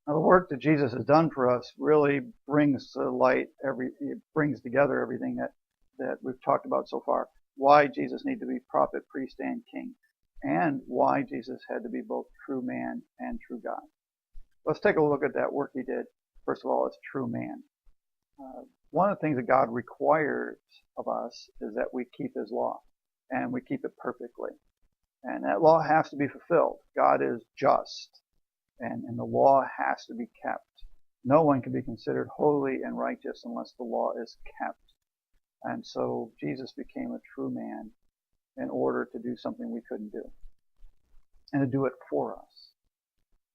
Now, the work that Jesus has done for us really brings to light it brings together everything that we've talked about so far. Why Jesus needed to be prophet, priest, and king, and why Jesus had to be both true man and true God. Let's take a look at that work he did. First of all, as true man. One of the things that God requires of us is that we keep his law, and we keep it perfectly. And that law has to be fulfilled. God is just, and the law has to be kept. No one can be considered holy and righteous unless the law is kept. And so Jesus became a true man in order to do something we couldn't do, and to do it for us.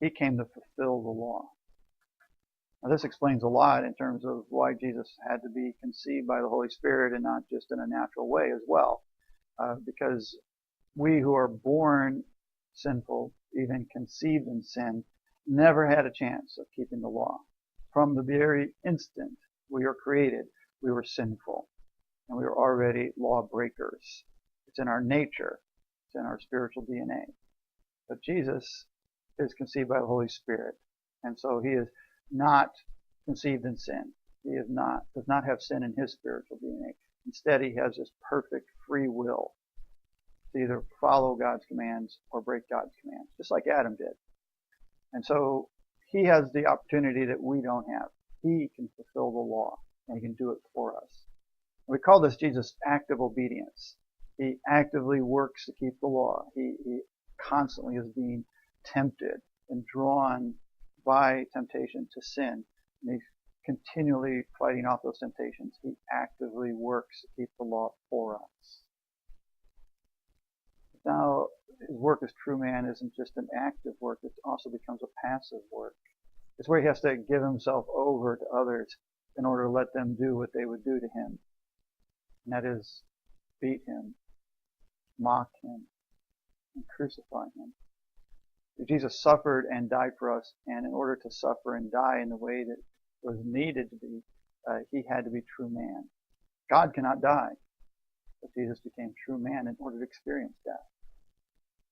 He came to fulfill the law. Now, this explains a lot in terms of why Jesus had to be conceived by the Holy Spirit and not just in a natural way as well. Because we who are born sinful, even conceived in sin, never had a chance of keeping the law. From the very instant we were created, we were sinful, and we were already lawbreakers. It's in our nature. It's in our spiritual DNA. But Jesus is conceived by the Holy Spirit, and so he is not conceived in sin. He does not have sin in his spiritual DNA. Instead, he has this perfect free will to either follow God's commands or break God's commands, just like Adam did. And so he has the opportunity that we don't have. He can fulfill the law, and he can do it for us. We call this Jesus' active obedience. He actively works to keep the law. He constantly is being tempted and drawn by temptation to sin. And he's continually fighting off those temptations. He actively works to keep the law for us. Now, his work as true man isn't just an active work, it also becomes a passive work. It's where he has to give himself over to others in order to let them do what they would do to him. And that is beat him, mock him, and crucify him. Jesus suffered and died for us, and in order to suffer and die in the way that was needed to be, he had to be true man. God cannot die, but Jesus became true man in order to experience death.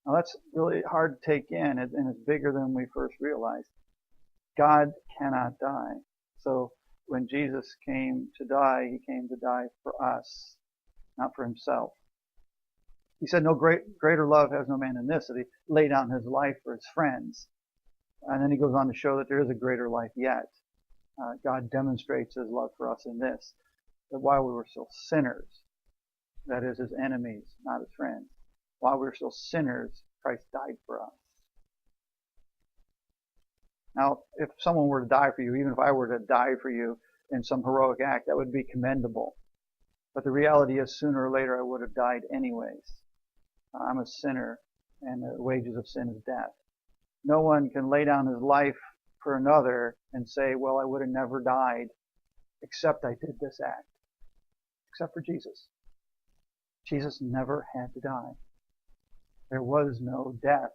Now that's really hard to take in, and it's bigger than we first realized. God cannot die. So when Jesus came to die, he came to die for us, not for himself. He said, no greater love has no man than this, that he laid down his life for his friends. And then he goes on to show that there is a greater life yet. God demonstrates his love for us in this, that while we were still sinners, that is, his enemies, not his friends, while we were still sinners, Christ died for us. Now, if someone were to die for you, even if I were to die for you in some heroic act, that would be commendable. But the reality is, sooner or later, I would have died anyways. I'm a sinner, and the wages of sin is death. No one can lay down his life for another and say, well, I would have never died except I did this act. Except for Jesus. Jesus never had to die. There was no death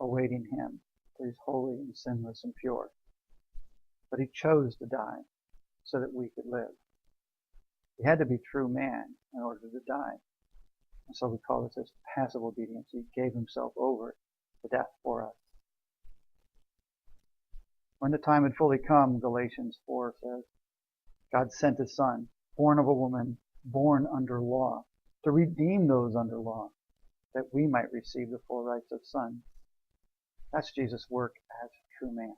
awaiting him, for he's holy and sinless and pure. But he chose to die so that we could live. He had to be true man in order to die. And so we call this as passive obedience. He gave himself over to death for us. When the time had fully come, Galatians 4 says, God sent his son, born of a woman, born under law, to redeem those under law, that we might receive the full rights of sons. That's Jesus' work as true man.